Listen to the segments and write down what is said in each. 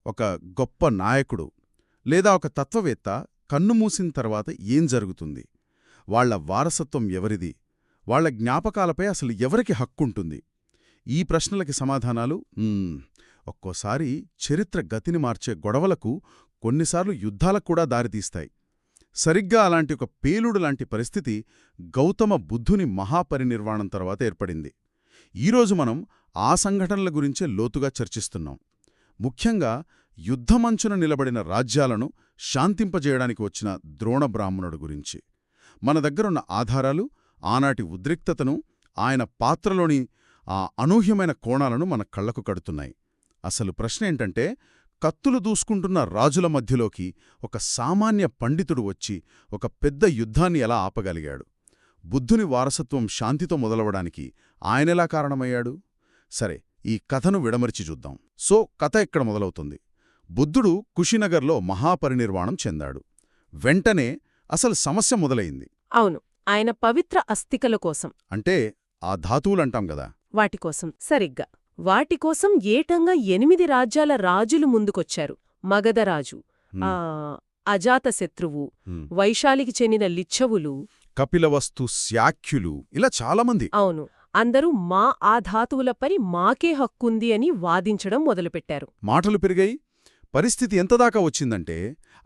ఒక గొప్ప నాయకుడు లేదా ఒక తత్వవేత్త కన్నుమూసిన తర్వాత ఏం జరుగుతుంది? వాళ్ల వారసత్వం ఎవరిది? వాళ్ల జ్ఞాపకాలపై అసలు ఎవరికి హక్కుంటుంది? ఈ ప్రశ్నలకి సమాధానాలు ఒక్కోసారి చరిత్ర గతిని మార్చే గొడవలకు, కొన్నిసార్లు యుద్ధాలకు కూడా దారితీస్తాయి. సరిగ్గా అలాంటి ఒక పేలుడు లాంటి పరిస్థితి గౌతమ బుద్ధుని మహాపరినిర్వాణం తర్వాత ఏర్పడింది. ఈరోజు మనం ఆ సంఘటనల గురించే లోతుగా చర్చిస్తున్నాం. ముఖ్యంగా యుద్ధమంచున నిలబడిన రాజ్యాలను శాంతింపజేయడానికి వచ్చిన ద్రోణబ్రాహ్మణుడు గురించి. మన దగ్గరున్న ఆధారాలు ఆనాటి ఉద్రిక్తతను, ఆయన పాత్రలోని ఆ అనూహ్యమైన కోణాలను మన కళ్లకు కడుతున్నాయి. అసలు ప్రశ్నేంటంటే, కత్తులు దూసుకుంటున్న రాజుల మధ్యలోకి ఒక సామాన్య పండితుడు వచ్చి ఒక పెద్ద యుద్ధాన్ని ఎలా ఆపగలిగాడు? బుద్ధుని వారసత్వం శాంతితో మొదలవడానికి ఆయనెలా కారణమయ్యాడు? సరే, ఈ కథను విడమర్చి చూద్దాం. కథ ఇక్కడ మొదలవుతుంది. బుద్ధుడు కుషినగర్లో మహాపరినిర్వాణం చెందాడు. వెంటనే అసలు సమస్య మొదలైంది. అవును, ఆయన పవిత్ర అస్థికల కోసం. అంటే ఆ ధాతువులంటాం గదా, వాటికోసం. సరిగ్గా వాటికోసం ఏటంగా 8 రాజ్యాల రాజులు ముందుకొచ్చారు. మగధరాజు, అజాతశత్రువు, వైశాలికి చెందిన లిచ్ఛవులు, కపిలవస్తు, శాక్యులు, ఇలా చాలామంది. అవును, అందరూ ఆ ధాతువులపై మాకే హక్కుంది అని వాదించడం మొదలుపెట్టారు. మాటలు పెరిగాయి. పరిస్థితి ఎంతదాకా వచ్చిందంటే,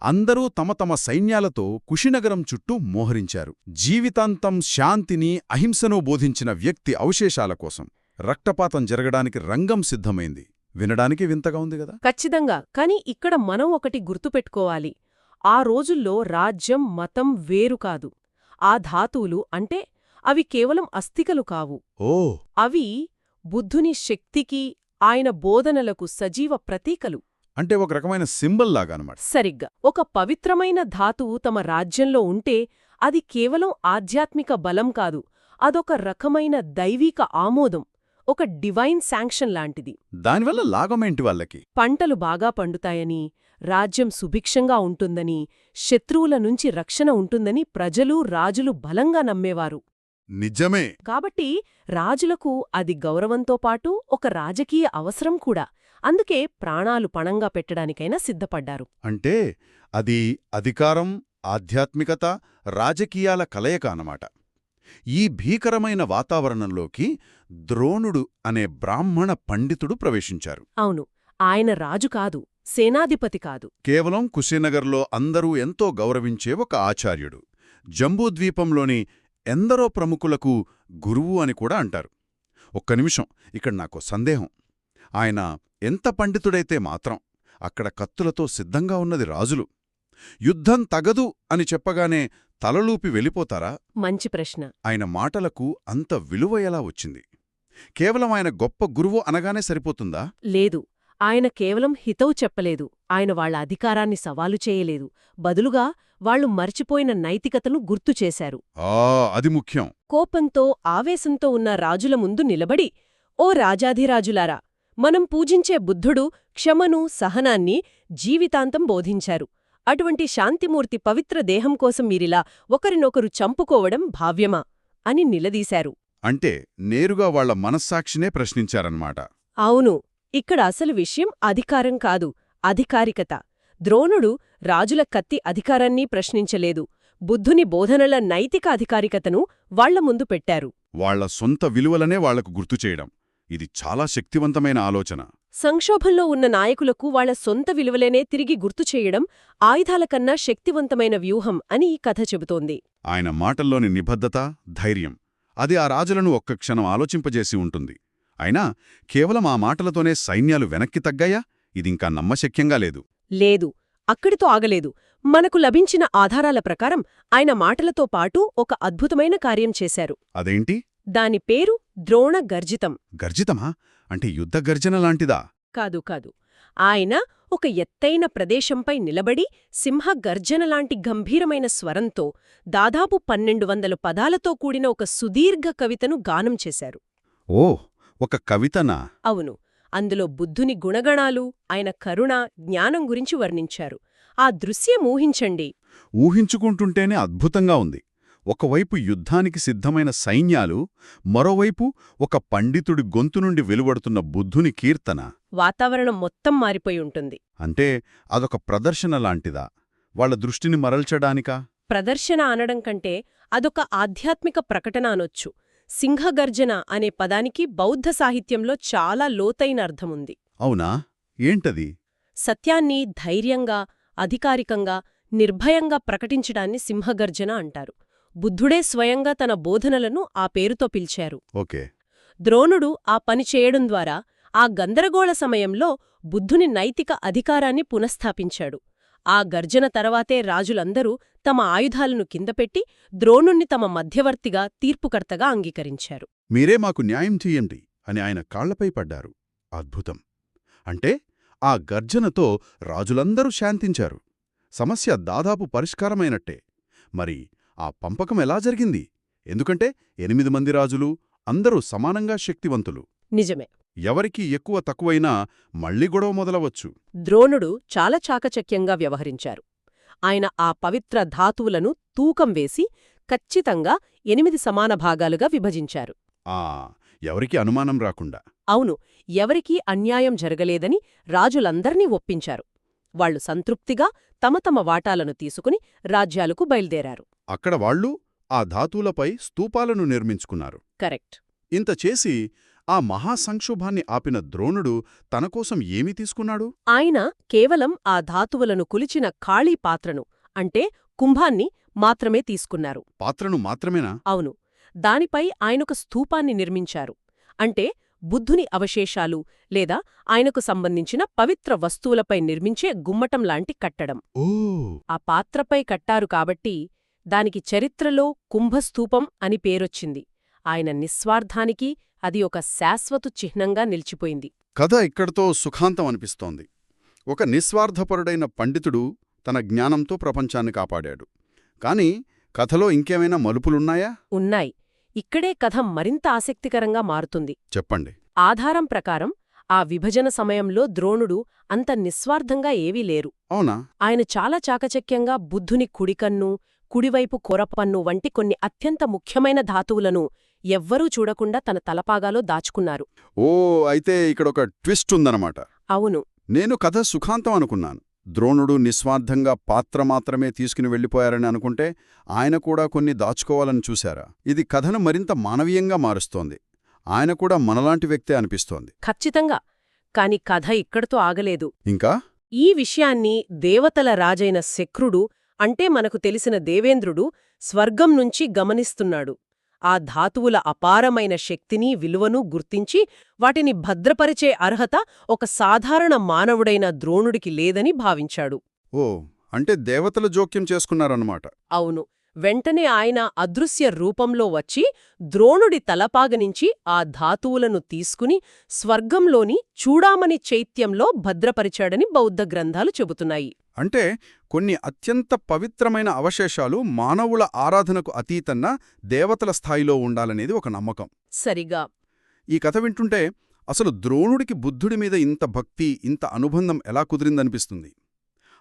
అందరూ తమ తమ సైన్యాలతో కుషినగరం చుట్టూ మోహరించారు. జీవితాంతం శాంతిని, అహింసను బోధించిన వ్యక్తి అవశేషాల కోసం రక్తపాతం జరగడానికి రంగం సిద్ధమైంది. వినడానికి వింతగా ఉంది గదా? ఖచ్చితంగా. కాని ఇక్కడ మనం ఒకటి గుర్తుపెట్టుకోవాలి. ఆ రోజుల్లో రాజ్యం, మతం వేరు కాదు. ఆ ధాతువులు అంటే అవి కేవలం అస్థికలు కావు. అవి బుద్ధుని శక్తికి, ఆయన బోధనలకు సజీవ ప్రతీకలు. అంటే ఒక రకమైన సింబల్ లాగా అన్నమాట. సరిగ్గా. ఒక పవిత్రమైన ధాతువు తమ రాజ్యంలో ఉంటే అది కేవలం ఆధ్యాత్మిక బలం కాదు, అదొక రకమైన దైవీక ఆమోదం, ఒక డివైన్ శాంక్షన్ లాంటిది. దానివల్ల లాభమేంటి వాళ్ళకి? పంటలు బాగా పండుతాయని, రాజ్యం సుభిక్షంగా ఉంటుందని, శత్రువుల నుంచి రక్షణ ఉంటుందని ప్రజలు, రాజులు బలంగా నమ్మేవారు. నిజమే. కాబట్టి రాజులకు అది గౌరవంతో పాటు ఒక రాజకీయ అవసరం కూడా. అందుకే ప్రాణాలు పణంగా పెట్టడానికైనా సిద్ధపడ్డారు. అంటే అది అధికారం, ఆధ్యాత్మికత, రాజకీయాల కలయిక అన్నమాట. ఈ భీకరమైన వాతావరణంలోకి ద్రోణుడు అనే బ్రాహ్మణ పండితుడు ప్రవేశించారు. అవును, ఆయన రాజు కాదు, సేనాధిపతి కాదు. కేవలం కుశీనగర్లో అందరూ ఎంతో గౌరవించే ఒక ఆచార్యుడు. జంబూద్వీపంలోని ఎందరో ప్రముఖులకు గురువు అని కూడా అంటారు. ఒక్క నిమిషం, ఇక్కడ నాకో సందేహం. ఆయన ఎంత పండితుడైతే మాత్రం అక్కడ కత్తులతో సిద్ధంగా ఉన్నది రాజులు. యుద్ధం తగదు అని చెప్పగానే తలలూపి వెళ్ళిపోతారా? మంచి ప్రశ్న. ఆయన మాటలకు అంత విలువ ఎలా వచ్చింది? కేవలం ఆయన గొప్ప గురువు అనగానే సరిపోతుందా? లేదు, ఆయన కేవలం హితవు చెప్పలేదు. ఆయన వాళ్ల అధికారాన్ని సవాలు చేయలేదు. బదులుగా వాళ్లు మర్చిపోయిన నైతికతను గుర్తుచేశారు. అది ముఖ్యం. కోపంతో, ఆవేశంతో ఉన్న రాజుల ముందు నిలబడి, ఓ రాజాధిరాజులారా, మనం పూజించే బుద్ధుడు క్షమను, సహనాన్ని జీవితాంతం బోధించారు. అటువంటి శాంతిమూర్తి పవిత్ర దేహం కోసం మీరిలా ఒకరినొకరు చంపుకోవడం భావ్యమా అని నిలదీశారు. అంటే నేరుగా వాళ్ల మనస్సాక్షినే ప్రశ్నించారన్నమాట. అవును, ఇక్కడ అసలు విషయం అధికారం కాదు, అధికారికత. ద్రోణుడు రాజుల కత్తి అధికారాన్ని ప్రశ్నించలేదు, బుద్ధుని బోధనల నైతిక అధికారికతను వాళ్ల ముందు పెట్టారు. వాళ్ల సొంత విలువలనే వాళ్లకు గుర్తుచేయడం, ఇది చాలా శక్తివంతమైన ఆలోచన. సంక్షోభంలో ఉన్న నాయకులకు వాళ్ల సొంత విలువలేనే తిరిగి గుర్తుచేయడం ఆయుధాల కన్నా శక్తివంతమైన వ్యూహం అని ఈ కథ చెబుతోంది. ఆయన మాటల్లోని నిబద్ధత, ధైర్యం, అది ఆ రాజులను ఒక్క క్షణం ఆలోచింపజేసి ఉంటుంది. అయినా కేవలం ఆ మాటలతోనే సైన్యాలు వెనక్కి తగ్గాయా? ఇదింకా నమ్మశక్యంగా లేదు. లేదు, అక్కడితో ఆగలేదు. మనకు లభించిన ఆధారాల ప్రకారం ఆయన మాటలతో పాటు ఒక అద్భుతమైన కార్యం చేశారు. అదేంటి? దాని పేరు ద్రోణ గర్జితం. గర్జితమా? అంటే యుద్ధ గర్జన లాంటిదా? కాదు కాదు. ఆయన ఒక ఎత్తైన ప్రదేశంపై నిలబడి సింహ గర్జనలాంటి గంభీరమైన స్వరంతో దాదాపు 1200 పదాలతో కూడిన ఒక సుదీర్ఘ కవితను గానం చేశారు. ఒక కవితనా? అవును. అందులో బుద్ధుని గుణగణాలు, ఆయన కరుణ, జ్ఞానం గురించి వర్ణించారు. ఆ దృశ్యం ఊహించండి. ఊహించుకుంటుంటేనే అద్భుతంగా ఉంది. ఒకవైపు యుద్ధానికి సిద్ధమైన సైన్యాలు, మరోవైపు ఒక పండితుడి గొంతు నుండి వెలువడుతున్న బుద్ధుని కీర్తన. వాతావరణం మొత్తం మారిపోయి ఉంటుంది. అంటే అదొక ప్రదర్శన లాంటిదా? వాళ్ళ దృష్టిని మరల్చడానికా? ప్రదర్శన అనడం కంటే అదొక ఆధ్యాత్మిక ప్రకటన అనొచ్చు. సింహగర్జన అనే పదానికి బౌద్ధ సాహిత్యంలో చాలా లోతైన అర్థముంది. అవునా? ఏంటది? సత్యాన్ని ధైర్యంగా, అధికారికంగా, నిర్భయంగా ప్రకటించడాన్ని సింహగర్జన అంటారు. బుద్ధుడే స్వయంగా తన బోధనలను ఆ పేరుతో పిలిచారు. ఓకే. ద్రోణుడు ఆ పని చేయడం ద్వారా ఆ గందరగోళ సమయంలో బుద్ధుని నైతిక అధికారాన్ని పునఃస్థాపించాడు. ఆ గర్జన తర్వాతే రాజులందరూ తమ ఆయుధాలను కిందపెట్టి ద్రోణుణ్ణి తమ మధ్యవర్తిగా, తీర్పుకర్తగా అంగీకరించారు. మీరే మాకు న్యాయం చెయ్యండి అని ఆయన కాళ్లపై పడ్డారు. అద్భుతం. అంటే ఆ గర్జనతో రాజులందరూ శాంతించారు. సమస్య దాదాపు పరిష్కారమైనట్టే. మరి ఆ పంపకం ఎలా జరిగింది? ఎందుకంటే 8 మంది రాజులు, అందరూ సమానంగా శక్తివంతులు. నిజమే. ఎవరికి ఎక్కువ తక్కువైనా మళ్లీ గొడవ మొదలవచ్చు. ద్రోణుడు చాలా చాకచక్యంగా వ్యవహరించారు. ఆయన ఆ పవిత్ర ధాతువులను తూకం వేసి ఖచ్చితంగా 8 సమాన భాగాలుగా విభజించారు. ఎవరికి అనుమానం రాకుండా. అవును, ఎవరికీ అన్యాయం జరగలేదని రాజులందర్నీ ఒప్పించారు. వాళ్లు సంతృప్తిగా తమ తమ వాటాలను తీసుకుని రాజ్యాలకు బయల్దేరారు. అక్కడ వాళ్ళు ఆ ధాతువులపై స్తూపాలను నిర్మించుకున్నారు. కరెక్ట్. ఇంత చేసి ఆ మహాసంక్షోభాన్ని ఆపిన ద్రోణుడు తనకోసం ఏమి తీసుకున్నాడు? ఆయన కేవలం ఆ ధాతువులను కులిచిన ఖాళీ పాత్రను, అంటే కుంభాన్ని మాత్రమే తీసుకున్నారు. పాత్రను మాత్రమేనా? అవును. దానిపై ఆయనొక స్తూపాన్ని నిర్మించారు. అంటే బుద్ధుని అవశేషాలు లేదా ఆయనకు సంబంధించిన పవిత్ర వస్తువులపై నిర్మించే గుమ్మటంలాంటి కట్టడం. ఆ పాత్రపై కట్టారు కాబట్టి దానికి చరిత్రలో కుంభస్తూపం అని పేరొచ్చింది. ఆయన నిస్వార్థానికి అది ఒక శాశ్వత చిహ్నంగా నిలిచిపోయింది. కథ ఇక్కడితో సుఖాంతం అనిపిస్తోంది. ఒక నిస్వార్థపరుడైన పండితుడు తన జ్ఞానంతో ప్రపంచాన్ని కాపాడాడు. కాని కథలో ఇంకేమైనా మలుపులున్నాయా? ఉన్నాయి. ఇక్కడే కథ మరింత ఆసక్తికరంగా మారుతుంది. చెప్పండి. ఆధారం ప్రకారం ఆ విభజన సమయంలో ద్రోణుడు అంత నిస్వార్థంగా ఏవీ లేరు. అవునా? ఆయన చాలా చాకచక్యంగా బుద్ధుని కుడికన్ను, కుడివైపు కొరపన్ను వంటి కొన్ని అత్యంత ముఖ్యమైన ధాతువులను ఎవ్వరూ చూడకుండా తన తలపాగాలో దాచుకున్నారు. అయితే ఇక్కడొక ట్విస్ట్ ఉందన్నమాట. అవును. నేను కథ సుఖాంతం అనుకున్నాను. ద్రోణుడు నిస్వార్థంగా పాత్ర మాత్రమే తీసుకుని వెళ్ళిపోయారని అనుకుంటే ఆయన కూడా కొన్ని దాచుకోవాలని చూశారా? ఇది కథను మరింత మానవీయంగా మారుస్తోంది. ఆయన కూడా మనలాంటి వ్యక్తే అనిపిస్తోంది. ఖచ్చితంగా. కాని కథ ఇక్కడితో ఆగలేదు. ఇంకా? ఈ విషయాన్ని దేవతల రాజైన శక్రుడు, అంటే మనకు తెలిసిన దేవేంద్రుడు, స్వర్గం నుంచి గమనిస్తున్నాడు. ఆ ధాతువుల అపారమైన శక్తిని, విలువను గుర్తించి వాటిని భద్రపరిచే అర్హత ఒక సాధారణ మానవుడైన ద్రోణుడికి లేదని భావించాడు. అంటే దేవతలు జోక్యం చేసుకున్నారన్నమాట. అవును. వెంటనే ఆయన అదృశ్య రూపంలో వచ్చి ద్రోణుడి తలపాగనించి ఆ ధాతువులను తీసుకుని స్వర్గంలోని చూడామణి చైత్యంలో భద్రపరిచాడని బౌద్ధ గ్రంథాలు చెబుతున్నాయి. అంటే కొన్ని అత్యంత పవిత్రమైన అవశేషాలు మానవుల ఆరాధనకు అతీతంగా దేవతల స్థాయిలో ఉండాలనేది ఒక నమ్మకం. సరిగా. ఈ కథ వింటుంటే అసలు ద్రోణుడికి బుద్ధుడి మీద ఇంత భక్తి, ఇంత అనుబంధం ఎలా కుదిరిందనిపిస్తుంది.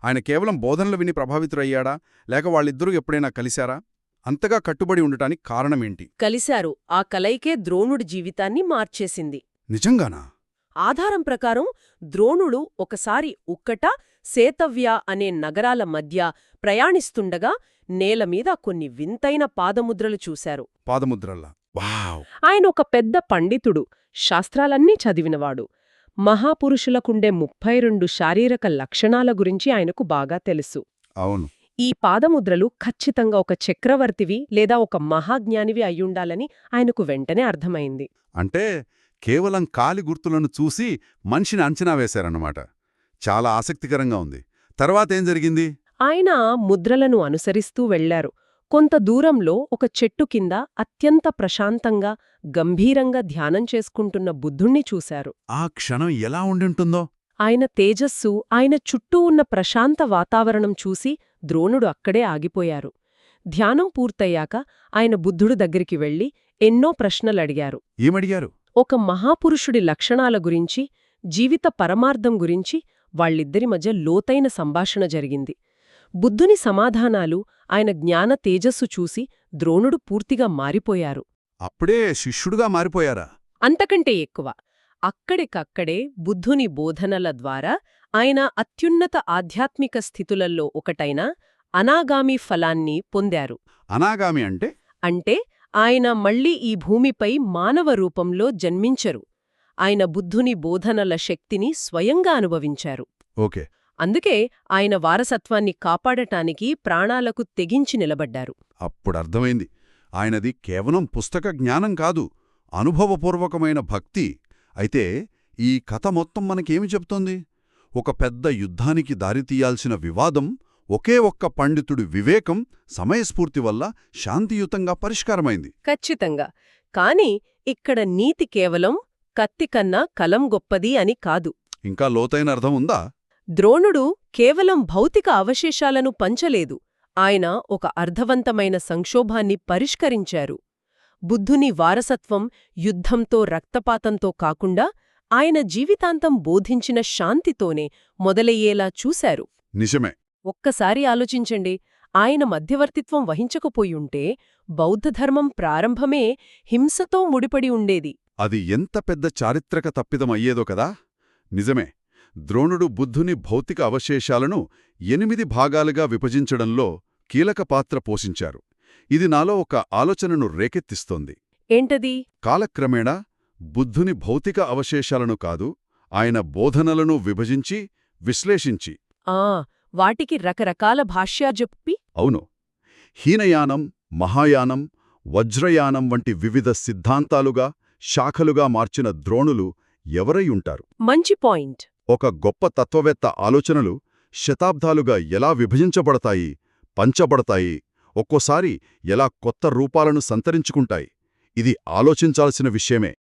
ఆయన కేవలం బోధనలు విని ప్రభావితుడయ్యాడా, లేక వాళ్ళిద్దరూ ఎప్పుడైనా కలిశారా? అంతగా కట్టుబడి ఉండటానికి కారణమేంటి? కలిశారు. ఆ కలయికే ద్రోణుడి జీవితాన్ని మార్చేసింది. నిజంగానా? ఆధారం ప్రకారం ద్రోణుడు ఒకసారి ఉక్కట, సేతవ్య అనే నగరాల మధ్య ప్రయాణిస్తుండగా నేలమీద కొన్ని వింతైన పాదముద్రలు చూశారు. పాదముద్రల్లా? వావ్! ఆయన ఒక పెద్ద పండితుడు, శాస్త్రాలన్నీ చదివినవాడు. మహాపురుషులకుండే 32 శారీరక లక్షణాల గురించి ఆయనకు బాగా తెలుసు. అవును. ఈ పాదముద్రలు ఖచ్చితంగా ఒక చక్రవర్తివి లేదా ఒక మహాజ్ఞానివి అయ్యుండాలని ఆయనకు వెంటనే అర్థమైంది. అంటే కేవలం కాలి గుర్తులను చూసి మనిషిని అంచనా వేశారన్నమాట. చాలా ఆసక్తికరంగా ఉంది. తర్వాతేం జరిగింది? ఆయన ముద్రలను అనుసరిస్తూ వెళ్లారు. కొంత దూరంలో ఒక చెట్టు కింద అత్యంత ప్రశాంతంగా, గంభీరంగా ధ్యానం చేసుకుంటున్న బుద్ధుణ్ణి చూశారు. ఆ క్షణం ఎలా ఉండింటుందో! ఆయన తేజస్సు, ఆయన చుట్టూ ఉన్న ప్రశాంత వాతావరణం చూసి ద్రోణుడు అక్కడే ఆగిపోయారు. ధ్యానం పూర్తయ్యాక ఆయన బుద్ధుడు దగ్గరికి వెళ్లి ఎన్నో ప్రశ్నలడిగారు. ఏమడిగారు? ఒక మహాపురుషుడి లక్షణాల గురించి, జీవిత పరమార్థం గురించి వాళ్ళిద్దరి మధ్య లోతైన సంభాషణ జరిగింది. బుద్ధుని సమాధానాలు, ఆయన జ్ఞాన తేజస్సు చూసి ద్రోణుడు పూర్తిగా మారిపోయారు. అప్పుడే శిష్యుడుగా మారిపోయారా? అంతకంటే ఎక్కువ. అక్కడికక్కడే బుద్ధుని బోధనల ద్వారా ఆయన అత్యున్నత ఆధ్యాత్మిక స్థితులలో ఒకటైన అనాగామి ఫలాన్ని పొందారు. అనాగామి అంటే? అంటే ఆయన మళ్ళీ ఈ భూమిపై మానవ రూపంలో జన్మించరు. ఆయన బుద్ధుని బోధనల శక్తిని స్వయంగా అనుభవించారు. ఓకే. అందుకే ఆయన వారసత్వాన్ని కాపాడటానికి ప్రాణాలకు తెగించి నిలబడ్డారు. అప్పుడర్థమైంది. ఆయనది కేవలం పుస్తక జ్ఞానం కాదు, అనుభవపూర్వకమైన భక్తి. అయితే ఈ కథ మొత్తం మనకేమి చెప్తోంది? ఒక పెద్ద యుద్ధానికి దారితీయాల్సిన వివాదం ఒకే ఒక్క పండితుడి వివేకం, సమయస్ఫూర్తి వల్ల శాంతియుతంగా పరిష్కారమైంది. ఖచ్చితంగా. కాని ఇక్కడ నీతి కేవలం కత్తికన్నా కలం గొప్పది అని కాదు. ఇంకా లోతైన అర్థం ఉందా? ద్రోణుడు కేవలం భౌతిక అవశేషాలను పంచలేదు. ఆయన ఒక అర్థవంతమైన సంక్షోభాన్ని పరిష్కరించారు. బుద్ధుని వారసత్వం యుద్ధంతో, రక్తపాతంతో కాకుండా ఆయన జీవితాంతం బోధించిన శాంతితోనే మొదలయ్యేలా చూశారు. నిజమే. ఒక్కసారి ఆలోచించండి, ఆయన మధ్యవర్తిత్వం వహించకపోయుంటే బౌద్ధధర్మం ప్రారంభమే హింసతో ముడిపడి ఉండేది. అది ఎంత పెద్ద చారిత్రక తప్పిదమయ్యేదో కదా. నిజమే. ద్రోణుడు బుద్ధుని భౌతిక అవశేషాలను 8 భాగాలుగా విభజించడంలో కీలక పాత్ర పోషించారు. ఇది నాలో ఒక ఆలోచనను రేకెత్తిస్తోంది. ఏంటది? కాలక్రమేణా బుద్ధుని భౌతిక అవశేషాలను కాదు, ఆయన బోధనలను విభజించి, విశ్లేషించి వాటికి రకరకాల భాష్యాజెప్పి. అవును. హీనయానం, మహాయానం, వజ్రయానం వంటి వివిధ సిద్ధాంతాలుగా, శాఖలుగా మార్చిన ద్రోణులు ఎవరై ఉంటారు? మంచి పాయింట్. ఒక గొప్ప తత్వవేత్త ఆలోచనలు శతాబ్దాలుగా ఎలా విభజించబడతాయి, పంచబడతాయి, ఒక్కోసారి ఎలా కొత్త రూపాలను సంతరించుకుంటాయి, ఇది ఆలోచించాల్సిన విషయమే.